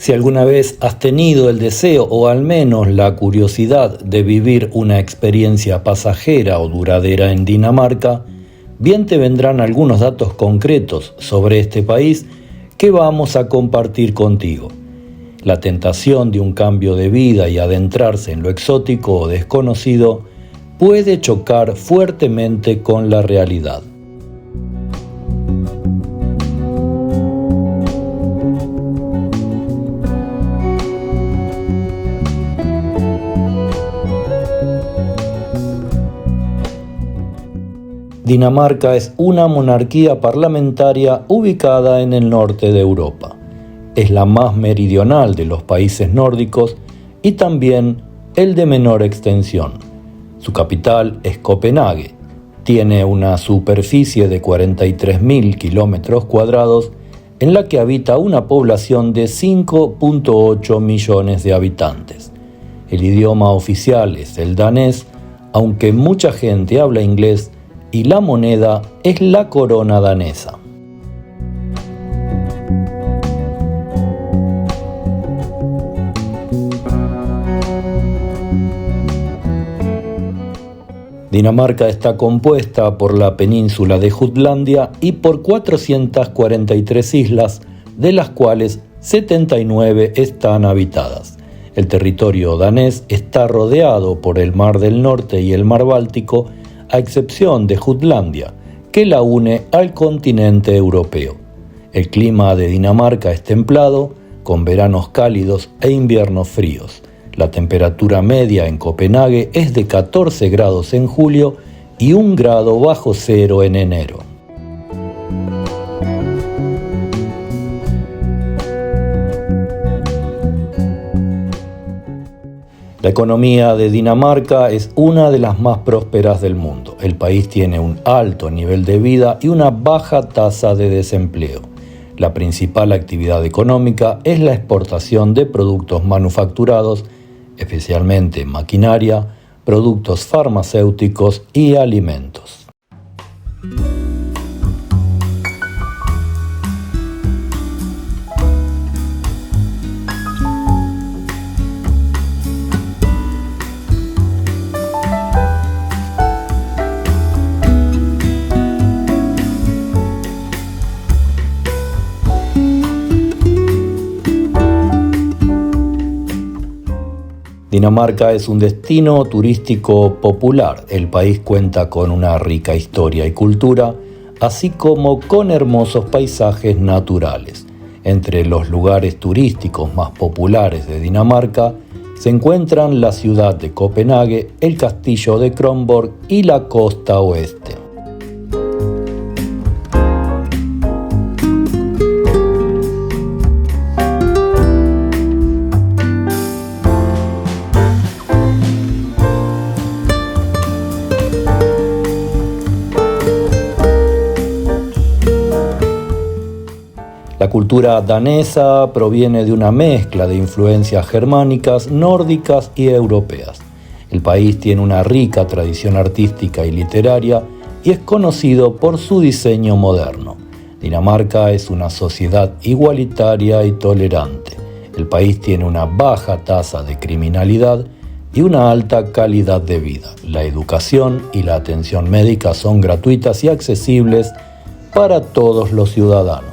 Si alguna vez has tenido el deseo o al menos la curiosidad de vivir una experiencia pasajera o duradera en Dinamarca, bien te vendrán algunos datos concretos sobre este país que vamos a compartir contigo. La tentación de un cambio de vida y adentrarse en lo exótico o desconocido puede chocar fuertemente con la realidad. Dinamarca es una monarquía parlamentaria ubicada en el norte de Europa. Es la más meridional de los países nórdicos y también el de menor extensión. Su capital es Copenhague. Tiene una superficie de 43.000 kilómetros cuadrados en la que habita una población de 5.8 millones de habitantes. El idioma oficial es el danés, aunque mucha gente habla inglés, y la moneda es la corona danesa. Dinamarca está compuesta por la península de Jutlandia y por 443 islas, de las cuales 79 están habitadas. El territorio danés está rodeado por el Mar del Norte y el Mar Báltico, a excepción de Jutlandia, que la une al continente europeo. El clima de Dinamarca es templado, con veranos cálidos e inviernos fríos. La temperatura media en Copenhague es de 14 grados en julio y 1 grado bajo cero en enero. La economía de Dinamarca es una de las más prósperas del mundo. El país tiene un alto nivel de vida y una baja tasa de desempleo. La principal actividad económica es la exportación de productos manufacturados, especialmente maquinaria, productos farmacéuticos y alimentos. Dinamarca es un destino turístico popular. El país cuenta con una rica historia y cultura, así como con hermosos paisajes naturales. Entre los lugares turísticos más populares de Dinamarca se encuentran la ciudad de Copenhague, el castillo de Kronborg y la costa oeste. La cultura danesa proviene de una mezcla de influencias germánicas, nórdicas y europeas. El país tiene una rica tradición artística y literaria y es conocido por su diseño moderno. Dinamarca es una sociedad igualitaria y tolerante. El país tiene una baja tasa de criminalidad y una alta calidad de vida. La educación y la atención médica son gratuitas y accesibles para todos los ciudadanos.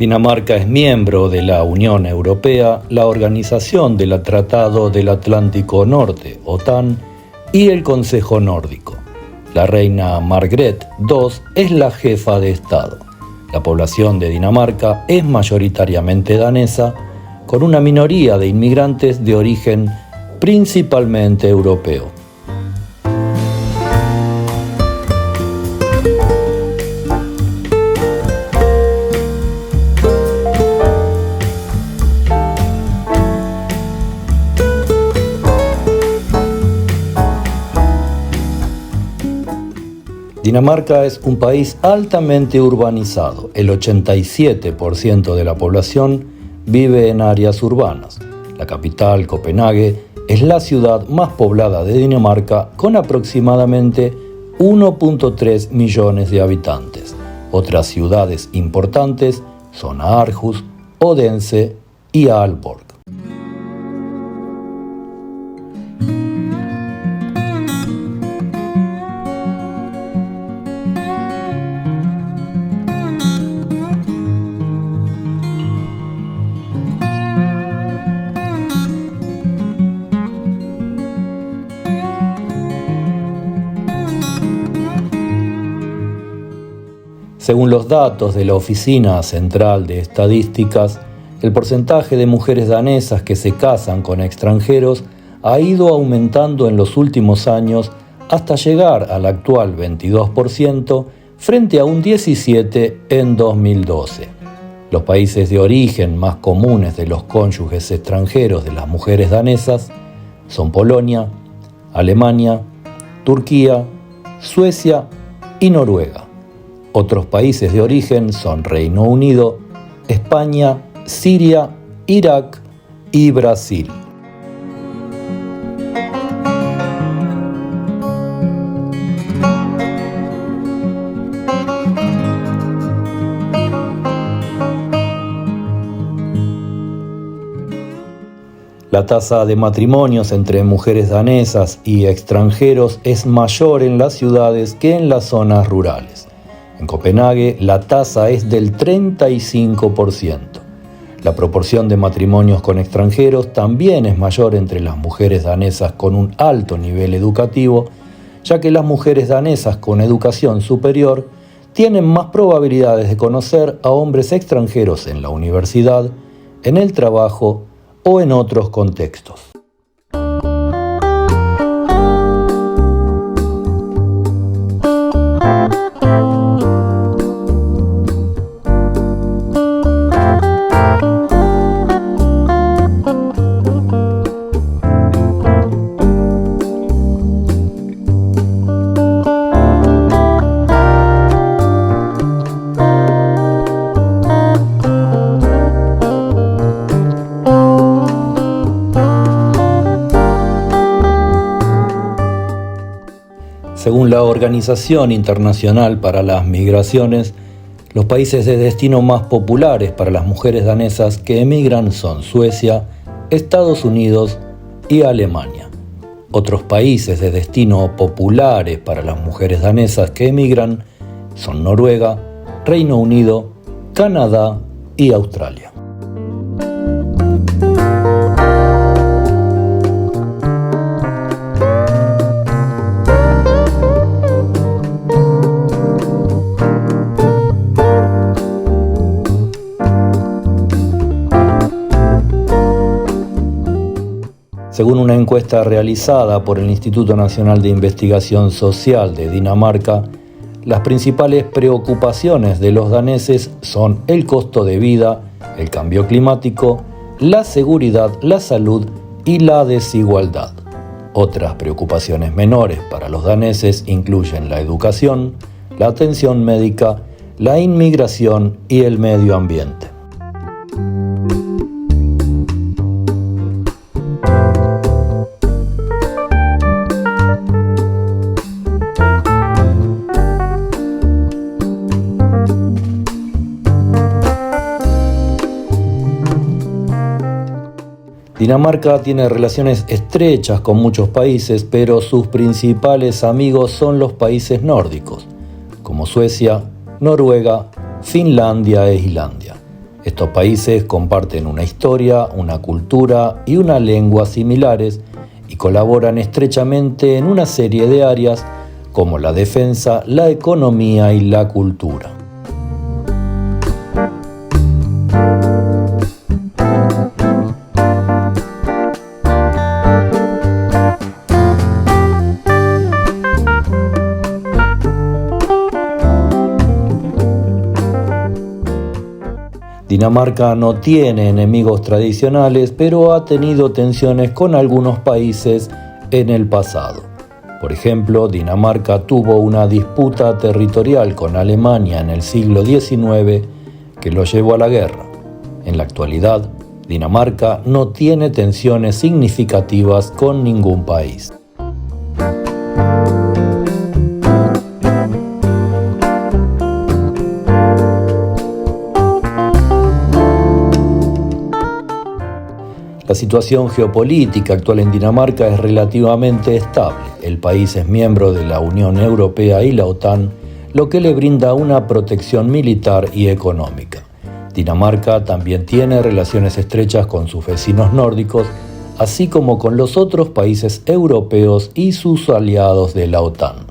Dinamarca es miembro de la Unión Europea, la Organización del Tratado del Atlántico Norte, OTAN, y el Consejo Nórdico. La reina Margrethe II es la jefa de Estado. La población de Dinamarca es mayoritariamente danesa, con una minoría de inmigrantes de origen principalmente europeo. Dinamarca es un país altamente urbanizado. El 87% de la población vive en áreas urbanas. La capital, Copenhague, es la ciudad más poblada de Dinamarca con aproximadamente 1.3 millones de habitantes. Otras ciudades importantes son Aarhus, Odense y Aalborg. Según los datos de la Oficina Central de Estadísticas, el porcentaje de mujeres danesas que se casan con extranjeros ha ido aumentando en los últimos años hasta llegar al actual 22% frente a un 17% en 2012. Los países de origen más comunes de los cónyuges extranjeros de las mujeres danesas son Polonia, Alemania, Turquía, Suecia y Noruega. Otros países de origen son Reino Unido, España, Siria, Irak y Brasil. La tasa de matrimonios entre mujeres danesas y extranjeros es mayor en las ciudades que en las zonas rurales. En Copenhague, la tasa es del 35%. La proporción de matrimonios con extranjeros también es mayor entre las mujeres danesas con un alto nivel educativo, ya que las mujeres danesas con educación superior tienen más probabilidades de conocer a hombres extranjeros en la universidad, en el trabajo o en otros contextos. Según la Organización Internacional para las Migraciones, los países de destino más populares para las mujeres danesas que emigran son Suecia, Estados Unidos y Alemania. Otros países de destino populares para las mujeres danesas que emigran son Noruega, Reino Unido, Canadá y Australia. Según una encuesta realizada por el Instituto Nacional de Investigación Social de Dinamarca, las principales preocupaciones de los daneses son el costo de vida, el cambio climático, la seguridad, la salud y la desigualdad. Otras preocupaciones menores para los daneses incluyen la educación, la atención médica, la inmigración y el medio ambiente. Dinamarca tiene relaciones estrechas con muchos países, pero sus principales amigos son los países nórdicos, como Suecia, Noruega, Finlandia e Islandia. Estos países comparten una historia, una cultura y una lengua similares y colaboran estrechamente en una serie de áreas como la defensa, la economía y la cultura. Dinamarca no tiene enemigos tradicionales, pero ha tenido tensiones con algunos países en el pasado. Por ejemplo, Dinamarca tuvo una disputa territorial con Alemania en el siglo XIX que lo llevó a la guerra. En la actualidad, Dinamarca no tiene tensiones significativas con ningún país. La situación geopolítica actual en Dinamarca es relativamente estable. El país es miembro de la Unión Europea y la OTAN, lo que le brinda una protección militar y económica. Dinamarca también tiene relaciones estrechas con sus vecinos nórdicos, así como con los otros países europeos y sus aliados de la OTAN.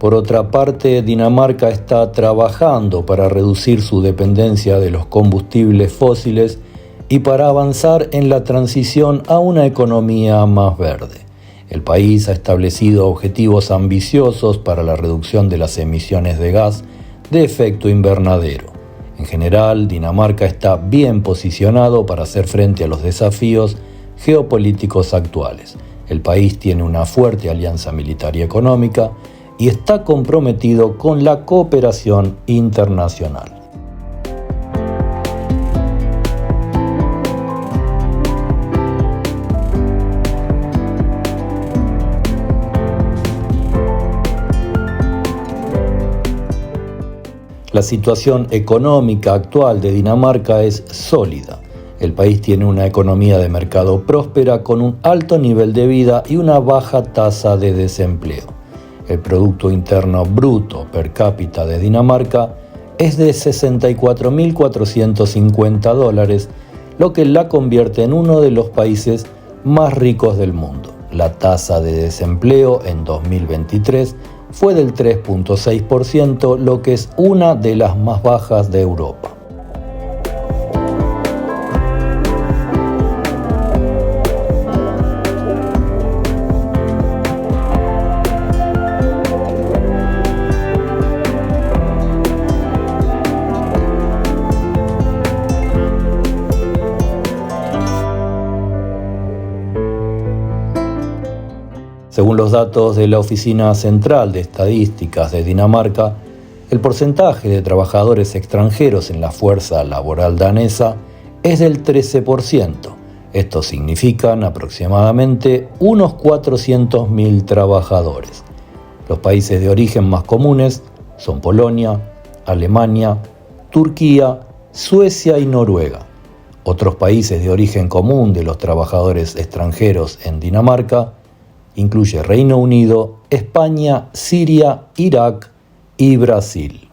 Por otra parte, Dinamarca está trabajando para reducir su dependencia de los combustibles fósiles y para avanzar en la transición a una economía más verde. El país ha establecido objetivos ambiciosos para la reducción de las emisiones de gas de efecto invernadero. En general, Dinamarca está bien posicionado para hacer frente a los desafíos geopolíticos actuales. El país tiene una fuerte alianza militar y económica y está comprometido con la cooperación internacional. La situación económica actual de Dinamarca es sólida. El país tiene una economía de mercado próspera con un alto nivel de vida y una baja tasa de desempleo. El Producto Interno Bruto per cápita de Dinamarca es de $64.450, lo que la convierte en uno de los países más ricos del mundo. La tasa de desempleo en 2023 fue del 3.6%, lo que es una de las más bajas de Europa. Según los datos de la Oficina Central de Estadísticas de Dinamarca, el porcentaje de trabajadores extranjeros en la fuerza laboral danesa es del 13%. Esto significan aproximadamente unos 400.000 trabajadores. Los países de origen más comunes son Polonia, Alemania, Turquía, Suecia y Noruega. Otros países de origen común de los trabajadores extranjeros en Dinamarca incluye Reino Unido, España, Siria, Irak y Brasil.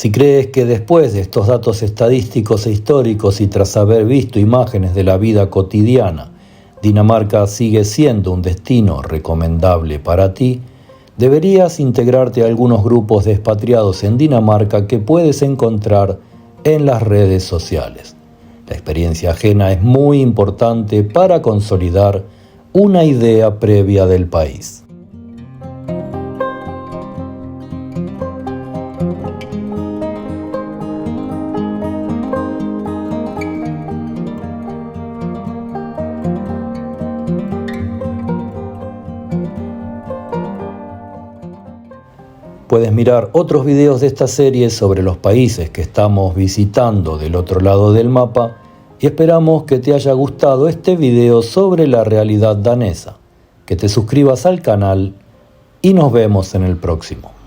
Si crees que después de estos datos estadísticos e históricos y tras haber visto imágenes de la vida cotidiana, Dinamarca sigue siendo un destino recomendable para ti, deberías integrarte a algunos grupos de expatriados en Dinamarca que puedes encontrar en las redes sociales. La experiencia ajena es muy importante para consolidar una idea previa del país. Puedes mirar otros videos de esta serie sobre los países que estamos visitando del otro lado del mapa y esperamos que te haya gustado este video sobre la realidad danesa, que te suscribas al canal y nos vemos en el próximo.